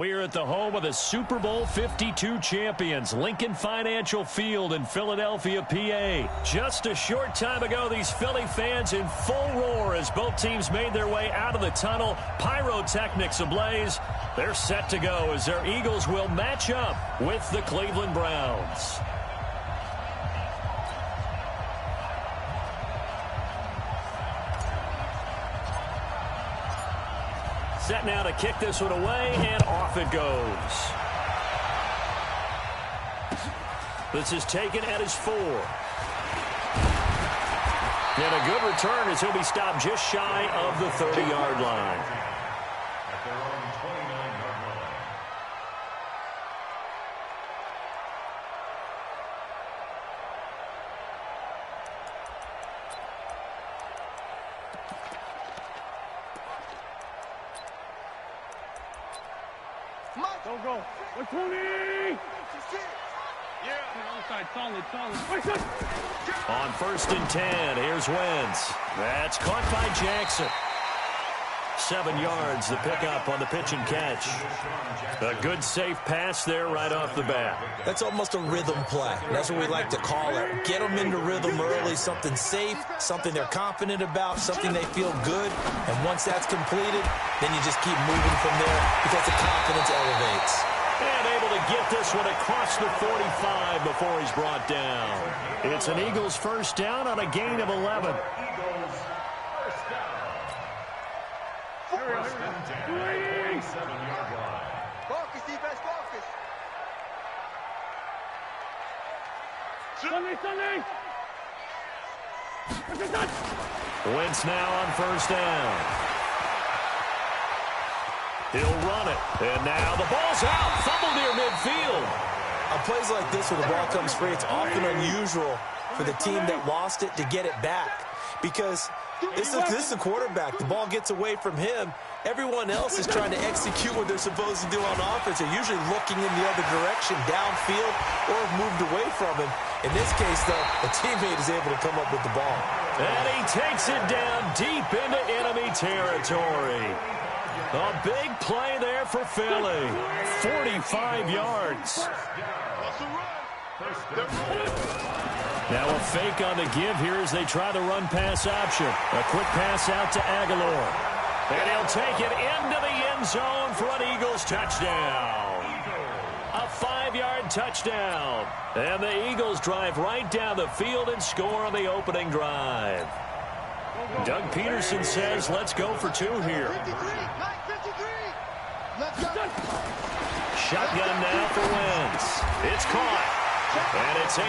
We're at the home of the Super Bowl 52 champions, Lincoln Financial Field in Philadelphia, PA. Just a short time ago, these Philly fans in full roar as both teams made their way out of the tunnel. Pyrotechnics ablaze. They're set to go as their Eagles will match up with the Cleveland Browns. Set now to kick this one away, and off it goes. This is taken at his 4. And a good return as he'll be stopped just shy of the 30-yard line. At their own 29-yard line. Don't go. 120! Yeah. Outside, solid. On 1st and 10, here's Wentz. That's caught by Jackson. 7 yards, the pickup on the pitch and catch. A good, safe pass there right off the bat. That's almost a rhythm play. That's what we like to call it. Get them into rhythm early, something safe, something they're confident about, something they feel good. And once that's completed, then you just keep moving from there because the confidence elevates. And able to get this one across the 45 before he's brought down. It's an Eagles first down on a gain of 11. First and 10, 47-yard line. Focus, defense, focus. Sunday! Wentz now on 1st down. He'll run it. And now the ball's out. Fumble near midfield. On plays like this where the ball comes free, it's often unusual for the team that lost it to get it back. Because this is the quarterback. The ball gets away from him. Everyone else is trying to execute what they're supposed to do on offense. They're usually looking in the other direction, downfield, or have moved away from him. In this case, though, a teammate is able to come up with the ball. And he takes it down deep into enemy territory. A big play there for Philly. 45 yards. Now a fake on the give here as they try the run-pass option. A quick pass out to Aguilar. And he'll take it into the end zone for an Eagles touchdown. A 5-yard touchdown. And the Eagles drive right down the field and score on the opening drive. Doug Peterson says, let's go for 2 here. 53. Let's go. Shotgun now for Wentz. It's caught. And it's 8-0.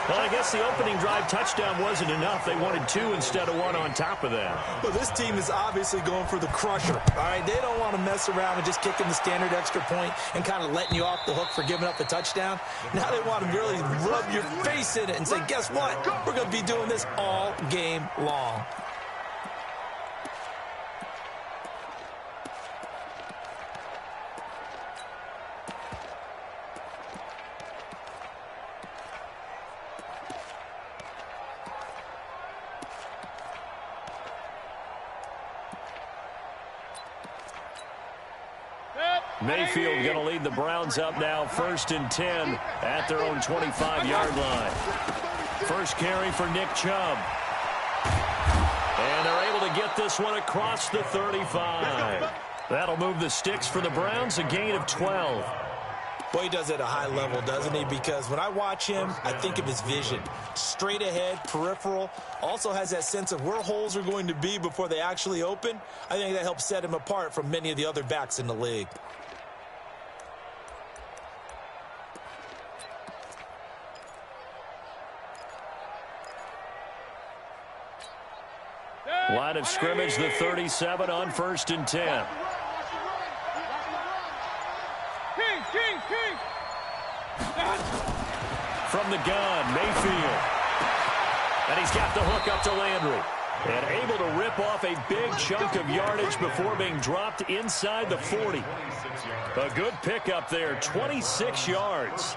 Well, I guess the opening drive touchdown wasn't enough. They wanted 2 instead of 1 on top of that. Well, this team is obviously going for the crusher. All right, they don't want to mess around and just kicking the standard extra point and kind of letting you off the hook for giving up the touchdown. Now they want to really rub your face in it and say, guess what? We're going to be doing this all game long. Mayfield going to lead the Browns up now 1st and 10 at their own 25-yard line. First carry for Nick Chubb. And they're able to get this one across the 35. That'll move the sticks for the Browns, a gain of 12. Boy, he does it at a high level, doesn't he? Because when I watch him, I think of his vision. Straight ahead, peripheral. Also has that sense of where holes are going to be before they actually open. I think that helps set him apart from many of the other backs in the league. Line of scrimmage, the 37 on 1st and 10. From the gun, Mayfield. And he's got the hook up to Landry. And able to rip off a big chunk of yardage before being dropped inside the 40. A good pickup there, 26 yards.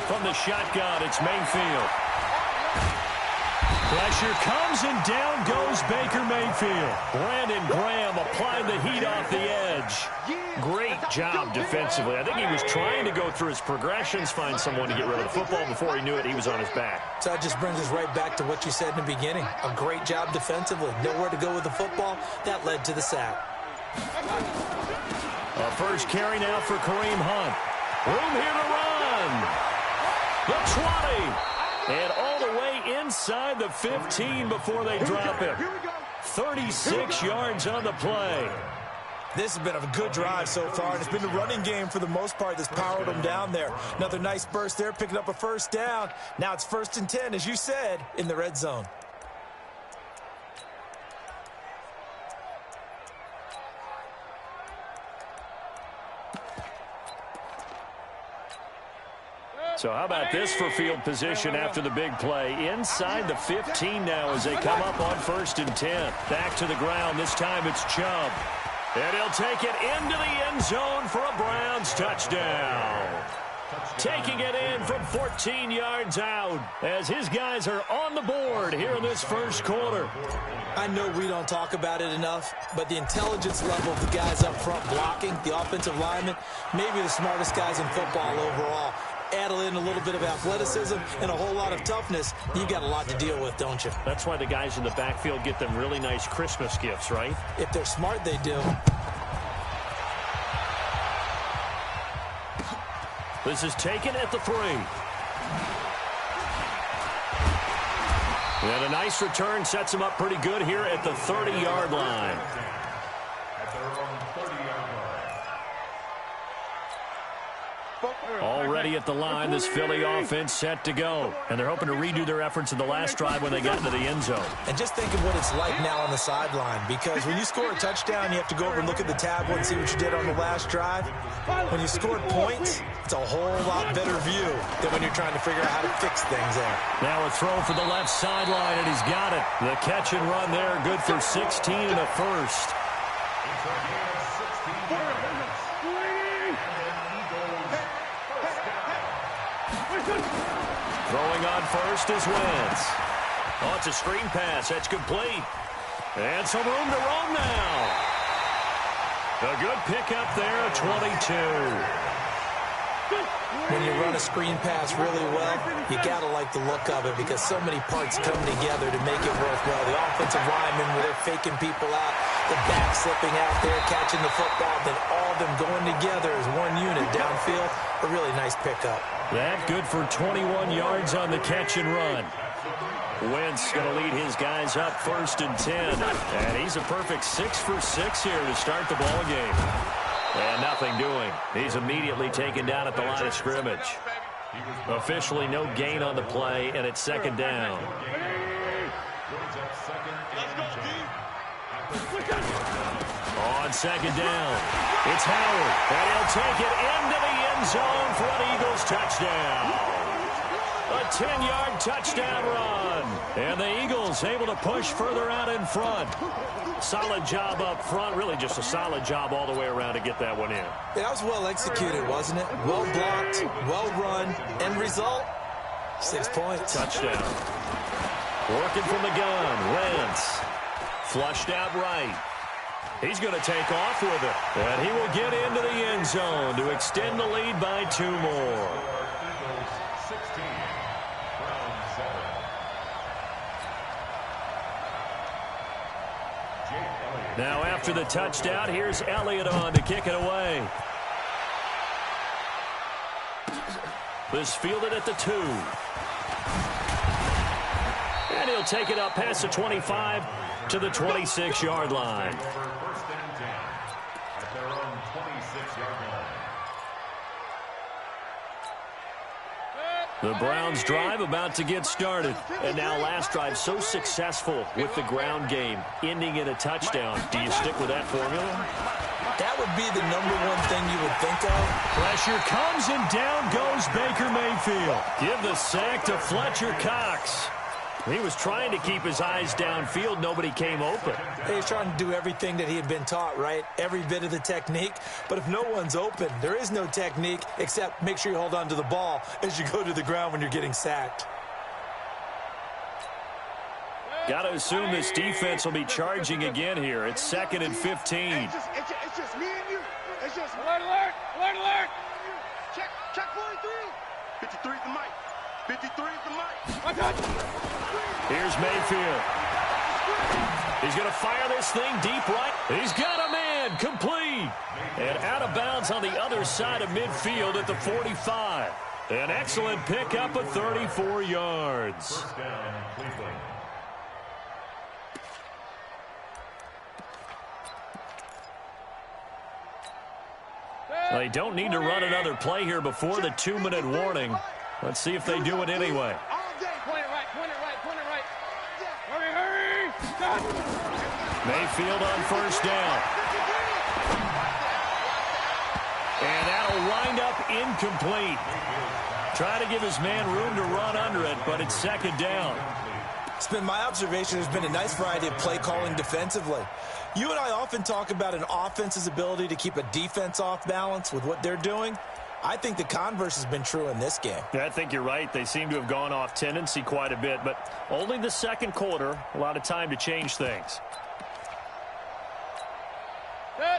From the shotgun, it's Mayfield. Pressure comes, and down goes Baker Mayfield. Brandon Graham applying the heat off the edge. Great job defensively. I think he was trying to go through his progressions, find someone to get rid of the football. Before he knew it, he was on his back. So that just brings us right back to what you said in the beginning. A great job defensively. Nowhere to go with the football. That led to the sack. A first carry now for Kareem Hunt. Room here to run. The 20. And all the way inside the 15 before they drop him. 36 yards on the play. This has been a good drive so far, and it's been the running game for the most part that's powered them down there. Another nice burst there, picking up a first down. Now it's 1st and 10, as you said, in the red zone. So how about this for field position after the big play? Inside the 15 now as they come up on 1st and 10. Back to the ground. This time it's Chubb. And he'll take it into the end zone for a Browns touchdown. Taking it in from 14 yards out as his guys are on the board here in this first quarter. I know we don't talk about it enough, but the intelligence level of the guys up front blocking, the offensive linemen, maybe the smartest guys in football overall. Add in a little bit of athleticism and a whole lot of toughness, you got a lot to deal with, don't you? That's why the guys in the backfield get them really nice Christmas gifts, right? If they're smart, they do. This is taken at the 3. And a nice return sets him up pretty good here at the 30-yard line. Already at the line, this Philly offense set to go. And they're hoping to redo their efforts in the last drive when they got into the end zone. And just think of what it's like now on the sideline, because when you score a touchdown, you have to go over and look at the tablet and see what you did on the last drive. When you scored points, it's a whole lot better view than when you're trying to figure out how to fix things there. Now a throw for the left sideline, and he's got it. The catch and run there, good for 16 and a first. Throwing on first is Wentz. Oh, it's a screen pass. That's complete. And some room to roam now. A good pickup there at 22. When you run a screen pass really well, you got to like the look of it because so many parts come together to make it work well. The offensive linemen, where they're faking people out, the back slipping out there, catching the football, then all of them going together as one unit downfield. A really nice pickup. That good for 21 yards on the catch and run. Wentz going to lead his guys up 1st and 10. And he's a perfect 6 for 6 here to start the ball game. And nothing doing. He's immediately taken down at the line of scrimmage. Officially no gain on the play, and it's 2nd down. On 2nd down, it's Howard, and he'll take it into the end zone for an Eagles touchdown. A 10-yard touchdown run, and the Eagles able to push further out in front. Solid job up front, really just a solid job all the way around to get that one in. Yeah, that was well executed, wasn't it? Well blocked, well run, end result, 6 points. Touchdown. Working from the gun, Wentz. Flushed out right. He's going to take off with it. And he will get into the end zone to extend the lead by 2 more. Now after the touchdown, here's Elliott on to kick it away. This fielded at the 2. And he'll take it up past the 25 to the 26-yard line. The Browns drive about to get started. And now last drive so successful with the ground game, ending in a touchdown. Do you stick with that formula? That would be the #1 thing you would think of. Pressure comes and down goes Baker Mayfield. Give the sack to Fletcher Cox. He was trying to keep his eyes downfield. Nobody came open. He's trying to do everything that he had been taught, right? Every bit of the technique. But if no one's open, there is no technique except make sure you hold on to the ball as you go to the ground when you're getting sacked. Got to assume this defense will be charging again here. It's 2nd and 15. It's just me and you. It's just Alert, alert, alert, alert. check 43. 53 is the mic. 53 is the mic. Watch out. Here's Mayfield. He's going to fire this thing deep right. He's got a man, complete. And out of bounds on the other side of midfield at the 45. An excellent pickup of 34 yards. First down, Cleveland. They don't need to run another play here before the 2-minute warning. Let's see if they do it anyway. Point it right, point it right, point it right. Hurry, hurry. Stop. Mayfield on first down. And that'll wind up incomplete. Try to give his man room to run under it, but it's 2nd down. It's been my observation there's been a nice variety of play calling defensively. You and I often talk about an offense's ability to keep a defense off balance with what they're doing. I think the converse has been true in this game. Yeah, I think you're right. They seem to have gone off tendency quite a bit, but only the 2nd quarter, a lot of time to change things.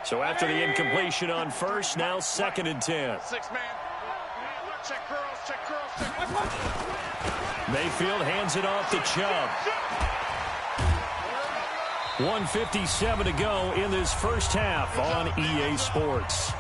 So after the incompletion on first, now 2nd and 10. 6-man. Check girls, check. Mayfield hands it off to Chubb. 1:57 to go in this first half on EA Sports.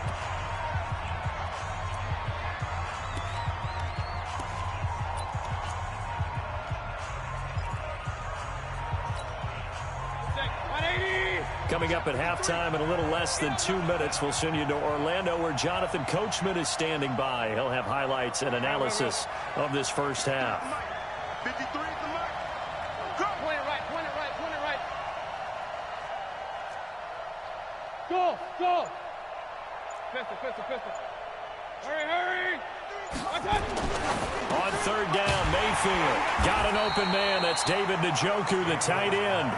Coming up at halftime in a little less than 2 minutes, we'll send you to Orlando where Jonathan Coachman is standing by. He'll have highlights and analysis of this first half. 53 is the mic. Go. Point it right, point it right, point it right. Go. Pistol. Hurry, hurry. Watch out. On 3rd down, Mayfield got an open man. That's David Njoku, the tight end.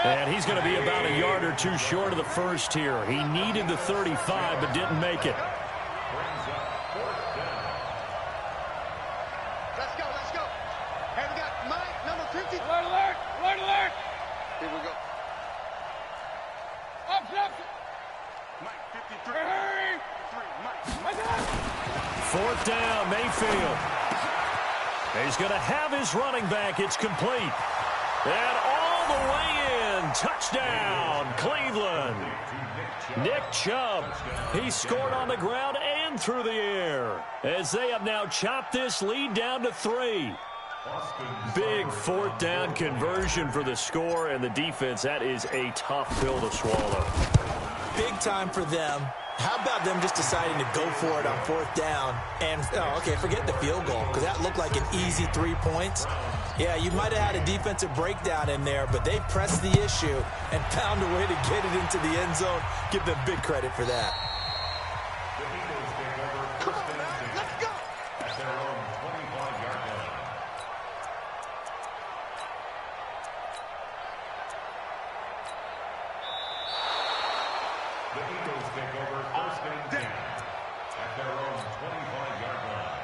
And he's going to be about a yard or two short of the first here. He needed the 35, but didn't make it. Let's go. Hey, we got Mike, number 50. Alert. Here we go. Up. Mike, 53. Hurry. 3, Mike. Watch out. 4th down, Mayfield. He's going to have his running back. It's complete. And all the way in. Touchdown, Cleveland. Nick Chubb. He scored on the ground and through the air as they have now chopped this lead down to 3. Big 4th down conversion for the score, and the defense, that is a tough pill to swallow. Big time for them. How about them just deciding to go for it on 4th down? And, forget the field goal, because that looked like an easy 3 points. Yeah, you might have had a defensive breakdown in there, but they pressed the issue and found a way to get it into the end zone. Give them big credit for that. Come on, man. Let's go. At their own 25-yard line. The Eagles take over 1st and 10 at their own 25-yard line.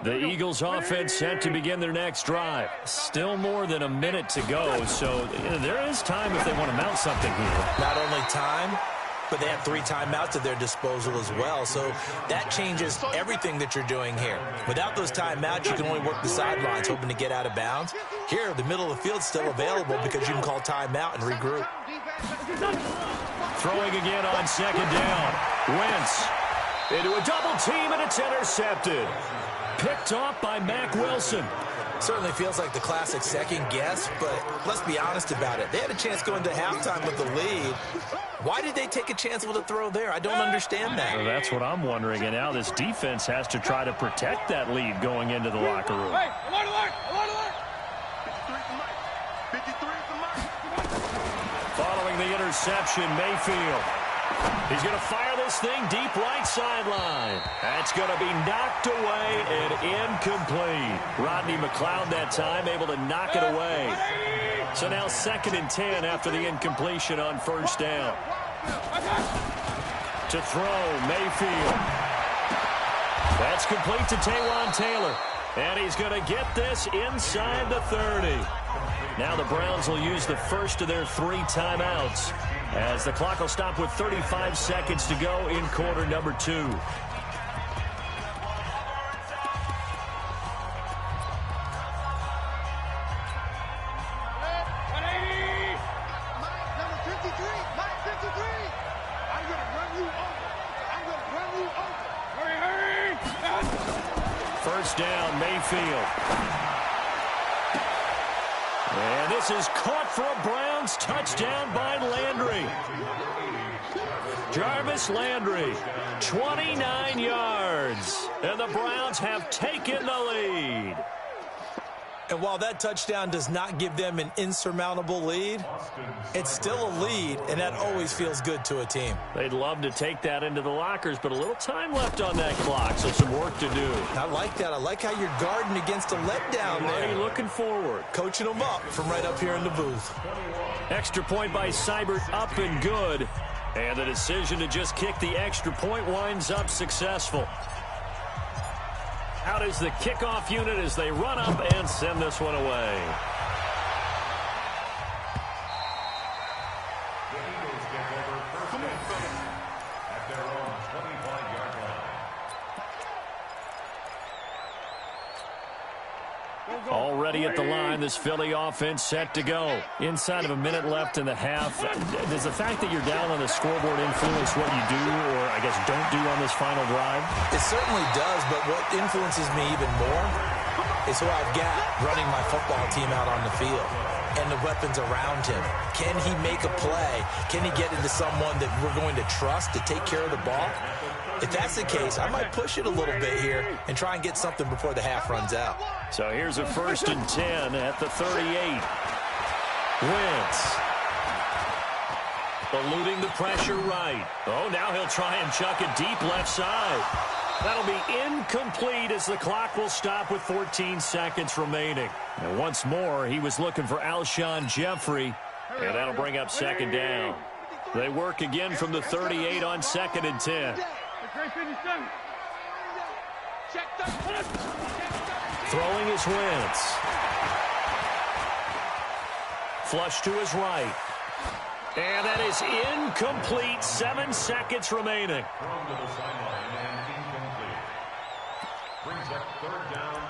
The Eagles offense set to begin their next drive. Still more than a minute to go, so there is time if they want to mount something here. Not only time, but they have 3 timeouts at their disposal as well, so that changes everything that you're doing here. Without those timeouts, you can only work the sidelines, hoping to get out of bounds. Here, the middle of the field's still available because you can call timeout and regroup. Throwing again on 2nd down. Wentz into a double team, and it's intercepted. Picked off by Mack Wilson. Certainly feels like the classic second guess, but let's be honest about it. They had a chance going to halftime with the lead. Why did they take a chance with a throw there? I don't understand that. Well, that's what I'm wondering, and now this defense has to try to protect that lead going into the locker room. Hey, alert. 53 is the mic. 53 is the mic. Following the interception, Mayfield. He's going to fire this thing deep right sideline. That's going to be knocked away and incomplete. Rodney McLeod that time able to knock it away. So now 2nd and 10 after the incompletion on first down. To throw, Mayfield. That's complete to Taywan Taylor. And he's going to get this inside the 30. Now the Browns will use the first of their 3 timeouts, as the clock will stop with 35 seconds to go in quarter number 2. First down, Mayfield. And this is caught for a Browns touchdown by Landry. Jarvis Landry, 29 yards. And the Browns have taken the lead. And while that touchdown does not give them an insurmountable lead, it's still a lead, and that always feels good to a team. They'd love to take that into the lockers, but a little time left on that clock, so some work to do. I like that. I like how you're guarding against a letdown there. Already looking forward. Coaching them up from right up here in the booth. Extra point by Seibert, up and good. And the decision to just kick the extra point winds up successful. Out is the kickoff unit as they run up and send this one away. The Eagles get over first and 7 at their own 25-yard line. Already at the line, this Philly offense set to go. Inside of a minute left in the half. Does the fact that you're down on the scoreboard influence what you do, or I guess don't do on this final drive? It certainly does, but what influences me even more is who I've got running my football team out on the field and the weapons around him. Can he make a play? Can he get into someone that we're going to trust to take care of the ball? If that's the case, I might push it a little bit here and try and get something before the half runs out. So here's a 1st and 10 at the 38. Wentz. Eluding the pressure right. Oh, now he'll try and chuck it deep left side. That'll be incomplete as the clock will stop with 14 seconds remaining. And once more, he was looking for Alshon Jeffrey, and that'll bring up 2nd down. They work again from the 38 on 2nd and 10. Throwing is Wentz. Flush to his right. And that is incomplete. 7 seconds remaining. Thrown to the sideline and incomplete. Brings up 3rd down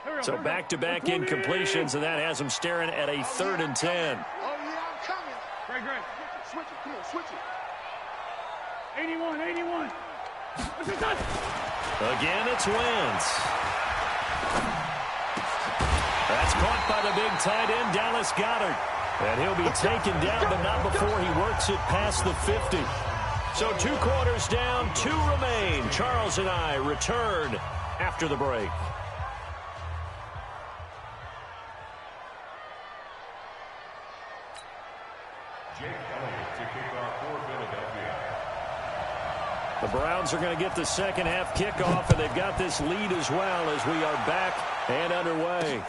and 10. So back-to-back incompletions, and that has them staring at a 3rd and 10. Oh, yeah, I'm coming. Great. Switch it. Come on, switch it. 81. Again, it's Wentz. That's caught by the big tight end, Dallas Goedert. And he'll be taken down, but not before he works it past the 50. So 2 quarters down, 2 remain. Charles and I return after the break. The Browns are going to get the second half kickoff, and they've got this lead as well as we are back and underway.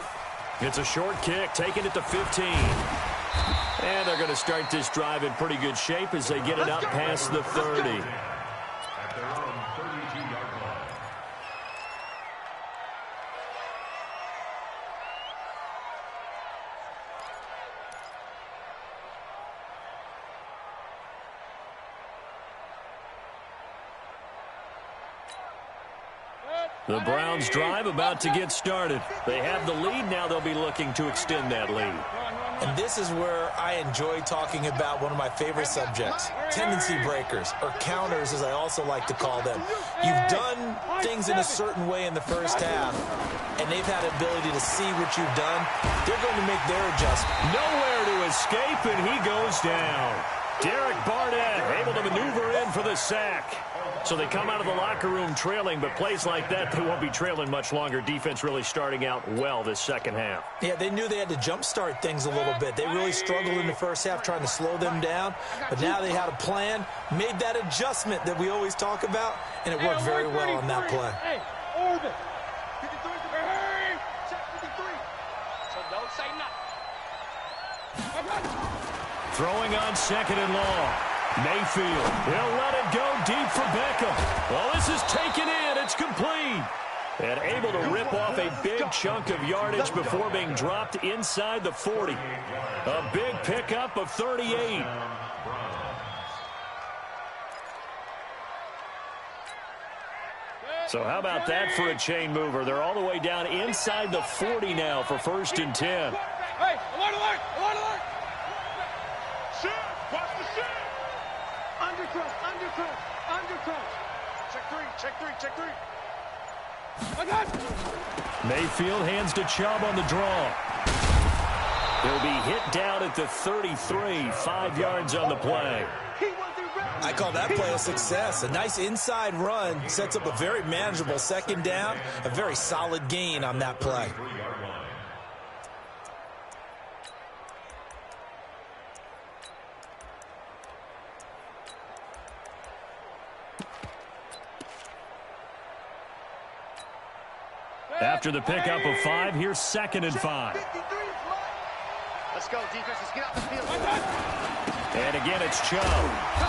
It's a short kick, taking it to 15. And they're going to start this drive in pretty good shape as they get it up past the 30. At their own 32-yard line. The Browns drive about to get started. They have the lead. Now they'll be looking to extend that lead. And this is where I enjoy talking about one of my favorite subjects, tendency breakers, or counters as I also like to call them. You've done things in a certain way in the first half, and they've had the ability to see what you've done. They're going to make their adjustment. Nowhere to escape, and he goes down. Derek Barnett able to maneuver in for the sack. So they come out of the locker room trailing, but plays like that, they won't be trailing much longer. Defense really starting out well this second half. Yeah, they knew they had to jumpstart things a little bit. They really struggled in the first half trying to slow them down, but now they had a plan, made that adjustment that we always talk about, and it worked very well on that play. Hey, orbit. 53. Check 53. So don't say nothing. Throwing on second and long. Mayfield, he'll let it go deep for Beckham. Well, this is taken in. It's complete. And able to rip off a big chunk of yardage before being dropped inside the 40. A big pickup of 38. So how about that for a chain mover? They're all the way down inside the 40 now for 1st and 10. Hey, alert, alert, alert, alert. Shift, watch the shift. Undercut. Check three. I got it. Mayfield hands to Chubb on the draw. He'll be hit down at the 33, 5 yards on the play. I call that play a success. A nice inside run sets up a very manageable second down, a very solid gain on that play. After the pickup of 5, here's 2nd and 5. Let's go, defense. Let's get out the field. And again, it's Chubb.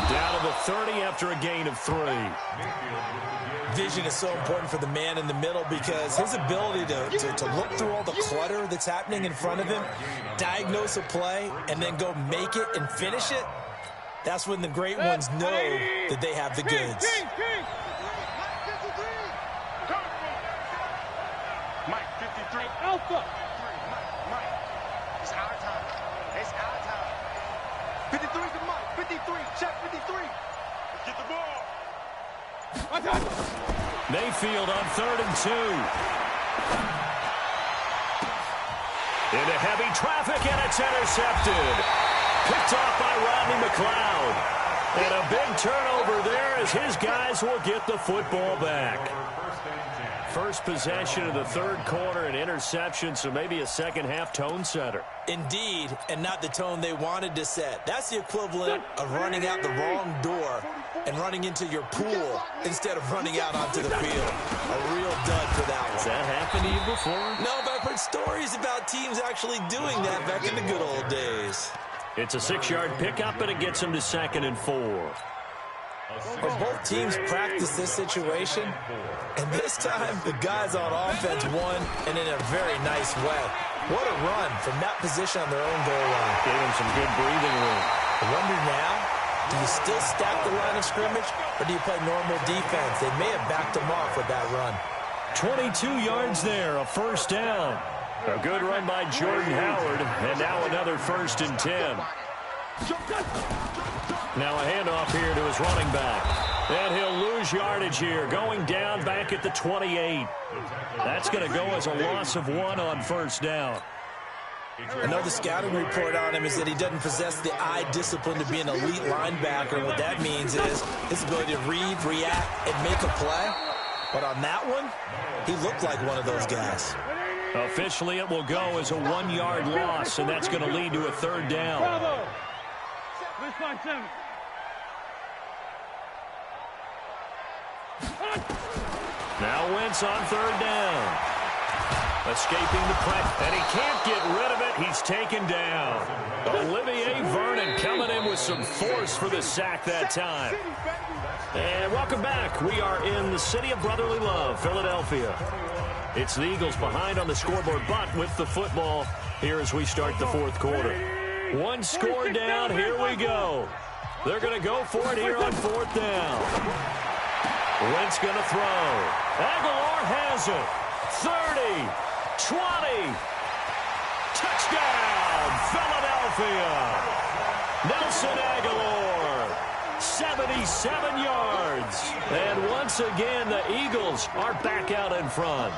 Down to the 30 after a gain of 3. Vision is so important for the man in the middle because his ability to look through all the clutter that's happening in front of him, diagnose a play, and then go make it and finish it, that's when the great ones know that they have the goods. Mike, 53. Alpha. Mike. It's our time. 53's the Mike. 53. Check 53. Let's get the ball. I got it. Mayfield on 3rd and 2. Into heavy traffic, and it's intercepted. Picked off by Rodney McLeod. And a big turnover there as his guys will get the football back. First possession of the 3rd quarter, an interception, so maybe a second-half tone setter. Indeed, and not the tone they wanted to set. That's the equivalent of running out the wrong door and running into your pool instead of running out onto the field. A real dud for that one. Has that happened to you before? No, but I've heard stories about teams actually doing that back in the good old days. It's a 6-yard pickup, and it gets them to 2nd and 4. Well, both teams practice this situation, and this time the guys on offense won, and in a very nice way. What a run from that position on their own goal line. Gave them some good breathing room. I wonder now, do you still stack the line of scrimmage, or do you play normal defense? They may have backed them off with that run. 22 yards there, a 1st down. A good run by Jordan Howard, and now another 1st and 10. Now a handoff here to his running back. And he'll lose yardage here, going down back at the 28. That's going to go as a loss of 1 on 1st down. I know the scouting report on him is that he doesn't possess the eye discipline to be an elite linebacker. What that means is his ability to read, react, and make a play. But on that one, he looked like one of those guys. Officially, it will go as a 1-yard loss, and that's going to lead to a 3rd down. Bravo. Let's find 7. Now Wentz on 3rd down. Escaping the pressure, and he can't get rid of it. He's taken down. Olivier Vernon coming in with some force for the sack that time. And welcome back. We are in the city of brotherly love, Philadelphia. It's the Eagles behind on the scoreboard, but with the football here as we start the 4th quarter. 1 score down. Here we go. They're going to go for it here on 4th down. Wentz going to throw. Aguilar has it. 30, 20. Touchdown, Philadelphia. Nelson Aguilar, 77 yards. And once again, the Eagles are back out in front.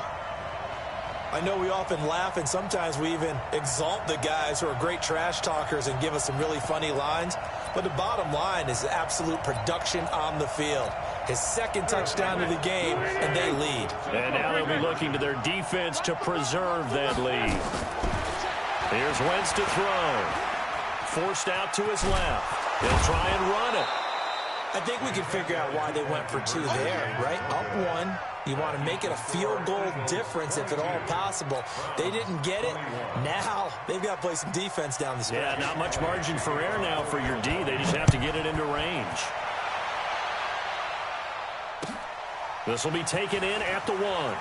I know we often laugh, and sometimes we even exalt the guys who are great trash talkers and give us some really funny lines. But the bottom line is absolute production on the field. His second touchdown of the game, and they lead. And now they'll be looking to their defense to preserve that lead. Here's Wentz to throw. Forced out to his left. He'll try and run it. I think we can figure out why they went for 2 there, right? Up 1. You want to make it a field goal difference if at all possible. They didn't get it. Now they've got to play some defense down the stretch. Yeah, not much margin for error now for your D. They just have to get it into range. This will be taken in at the 1.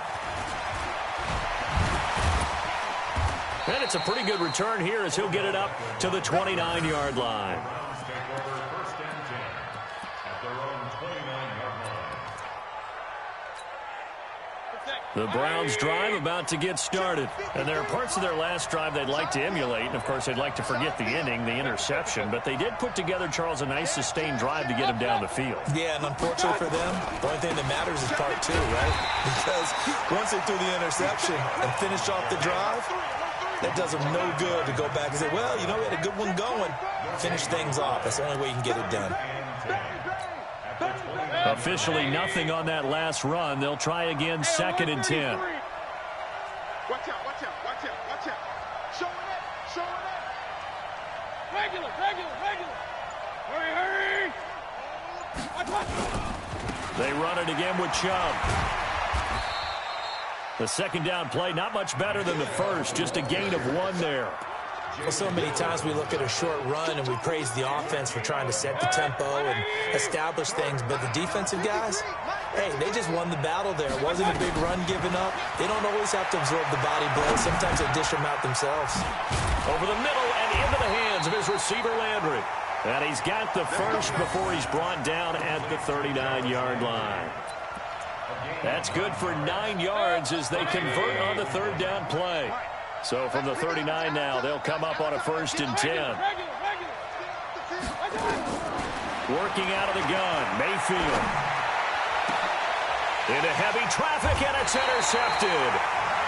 And it's a pretty good return here as he'll get it up to the 29-yard line. The Browns drive about to get started. And there are parts of their last drive they'd like to emulate. And, of course, they'd like to forget the inning, the interception. But they did put together, Charles, a nice sustained drive to get him down the field. Yeah, and unfortunately for them, the only thing that matters is part 2, right? Because once they threw the interception and finished off the drive, that does them no good to go back and say, well, you know, we had a good one going. Finish things off. That's the only way you can get it done. Officially nothing on that last run. They'll try again, 2nd and 10. Watch out, watch out, watch out, watch out. Showing it, showing it. Regular. Hurry. Watch. They run it again with Chubb. The second down play, not much better than the first. Just a gain of 1 there. Well, so many times we look at a short run and we praise the offense for trying to set the tempo and establish things. But the defensive guys, hey, they just won the battle there. It wasn't a big run given up. They don't always have to absorb the body blows. Sometimes they dish them out themselves. Over the middle and into the hands of his receiver, Landry. And he's got the first before he's brought down at the 39-yard line. That's good for 9 yards as they convert on the third down play. So from the 39 now, they'll come up on a 1st and 10. Working out of the gun, Mayfield. Into heavy traffic, and it's intercepted.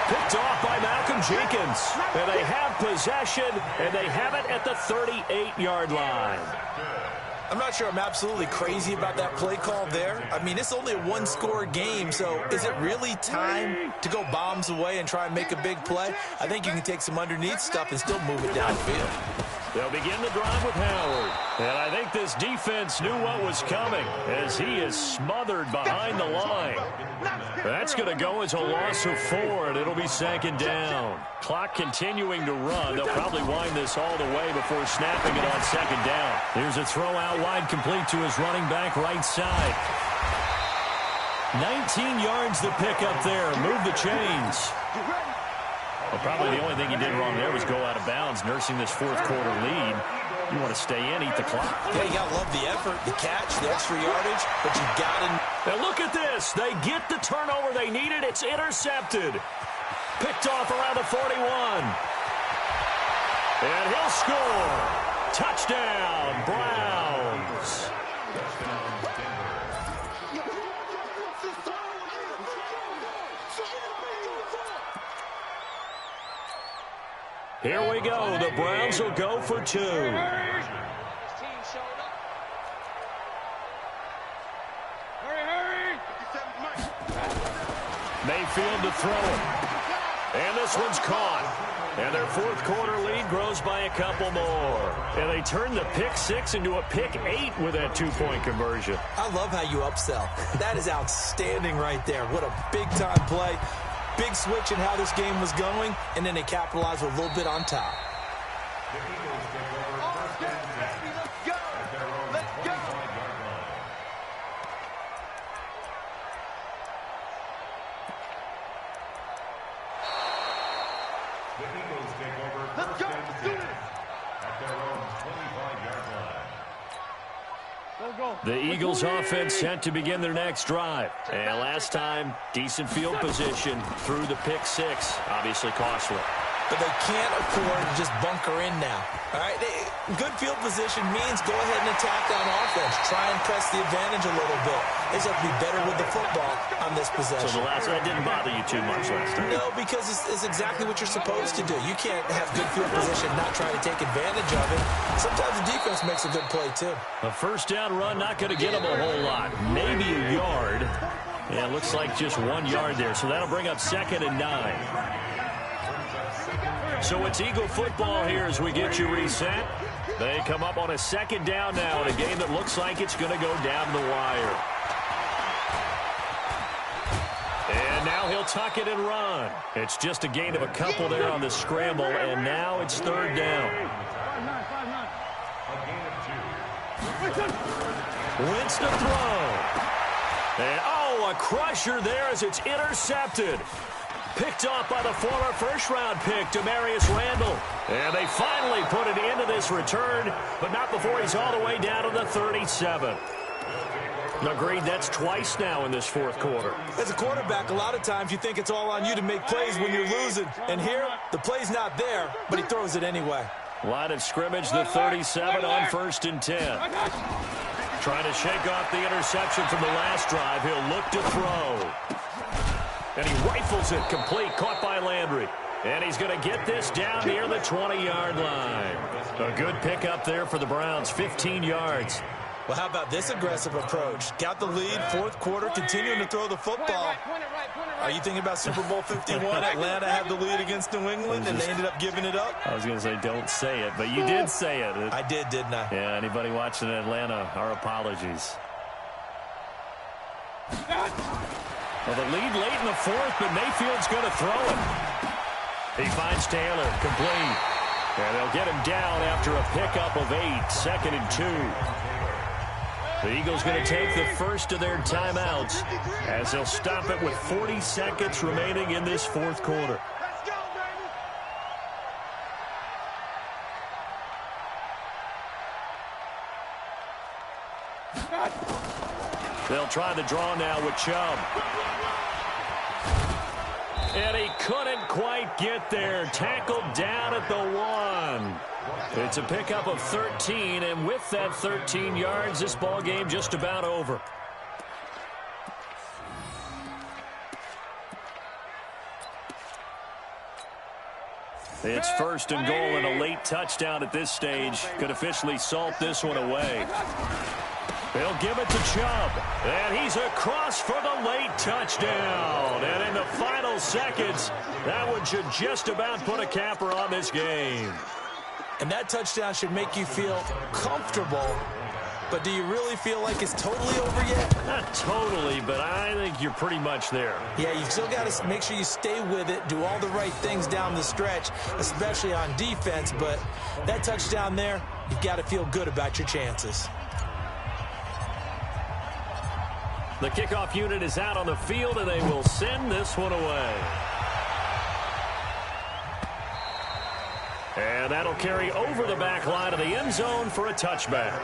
Picked off by Malcolm Jenkins. And they have possession, and they have it at the 38-yard line. I'm not sure I'm absolutely crazy about that play call there. I mean, it's only a 1-score game, so is it really time to go bombs away and try and make a big play? I think you can take some underneath stuff and still move it downfield. They'll begin the drive with Howard. And I think this defense knew what was coming as he is smothered behind the line. That's going to go as a loss of 4, and it'll be 2nd down. Clock continuing to run. They'll probably wind this all the way before snapping it on 2nd down. Here's a throw out wide complete to his running back right side. 19 yards the pick up there. Move the chains. Well, probably the only thing he did wrong there was go out of bounds, nursing this 4th quarter lead. You want to stay in, eat the clock. Yeah, you got to love the effort, the catch, the extra yardage, but you got to... And look at this. They get the turnover they needed. It's intercepted. Picked off around the 41. And he'll score. Touchdown, Browns. Here we go. The Browns will go for 2. Mayfield to throw it. And this one's caught. And their 4th quarter lead grows by a couple more. And they turn the pick 6 into a pick 8 with that 2-point conversion. I love how you upsell. That is outstanding right there. What a big-time play. Big switch in how this game was going, and then they capitalized with a little bit on top. The Eagles offense set to begin their next drive. And last time, decent field position through the pick 6. Obviously costly. But they can't afford to just bunker in now. All right, good field position means go ahead and attack on offense. Try and press the advantage a little bit. They just have to be better with the football on this possession. So that didn't bother you too much last time? No, because it's exactly what you're supposed to do. You can't have good field position and not try to take advantage of it. Sometimes the defense makes a good play, too. A first down run, not going to get them a whole lot. Maybe a yard. Yeah, it looks like just 1 yard there. So that'll bring up 2nd and 9. So it's Eagle football here as we get you reset. They come up on a 2nd down now in a game that looks like it's going to go down the wire. And now he'll tuck it and run. It's just a gain of a couple there on the scramble, and now it's 3rd down. Wentz to throw. And, a crusher there as it's intercepted. Picked off by the former first-round pick, Demarius Randall. And they finally put it into this return, but not before he's all the way down to the 37. Agreed, that's twice now in this 4th quarter. As a quarterback, a lot of times you think it's all on you to make plays when you're losing. And here, the play's not there, but he throws it anyway. Line of scrimmage, the 37 on 1st and 10. Trying to shake off the interception from the last drive. He'll look to throw. And he rifles it complete, caught by Landry. And he's going to get this down near the 20-yard line. A good pickup there for the Browns, 15 yards. Well, how about this aggressive approach? Got the lead, 4th quarter, continuing to throw the football. Are you thinking about Super Bowl 51? Atlanta had the lead against New England, and they ended up giving it up? I was going to say, don't say it, but you did say it. I did, didn't I? Yeah, anybody watching Atlanta, our apologies. Well, the lead late in the 4th, but Mayfield's going to throw it. He finds Taylor, complete. And they'll get him down after a pickup of 8, 2nd and 2. The Eagles going to take the first of their timeouts as they'll stop it with 40 seconds remaining in this 4th quarter. They'll try the draw now with Chubb. And he couldn't quite get there. Tackled down at the 1. It's a pickup of 13, and with that 13 yards, this ball game just about over. It's 1st and goal, and a late touchdown at this stage could officially salt this one away. They'll give it to Chubb, and he's across for the late touchdown. And in the final seconds, that one should just about put a capper on this game. And that touchdown should make you feel comfortable. But do you really feel like it's totally over yet? Not totally, but I think you're pretty much there. Yeah, you still got to make sure you stay with it, do all the right things down the stretch, especially on defense. But that touchdown there, you've got to feel good about your chances. The kickoff unit is out on the field, and they will send this one away. And that'll carry over the back line of the end zone for a touchback.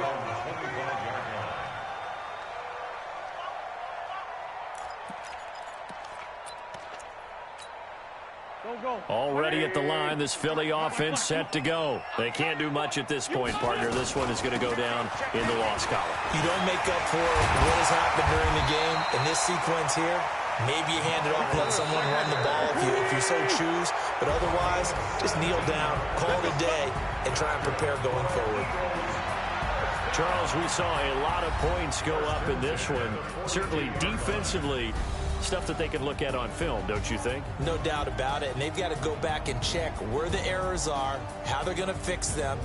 Already at the line, this Philly offense set to go. They can't do much at this point, partner. This one is going to go down in the loss column. You don't make up for what has happened during the game in this sequence here. Maybe you hand it off and let someone run the ball if you so choose. But otherwise, just kneel down, call it a day, and try and prepare going forward. Charles, we saw a lot of points go up in this one. Certainly defensively, stuff that they can look at on film, don't you think? No doubt about it. And they've got to go back and check where the errors are, how they're going to fix them.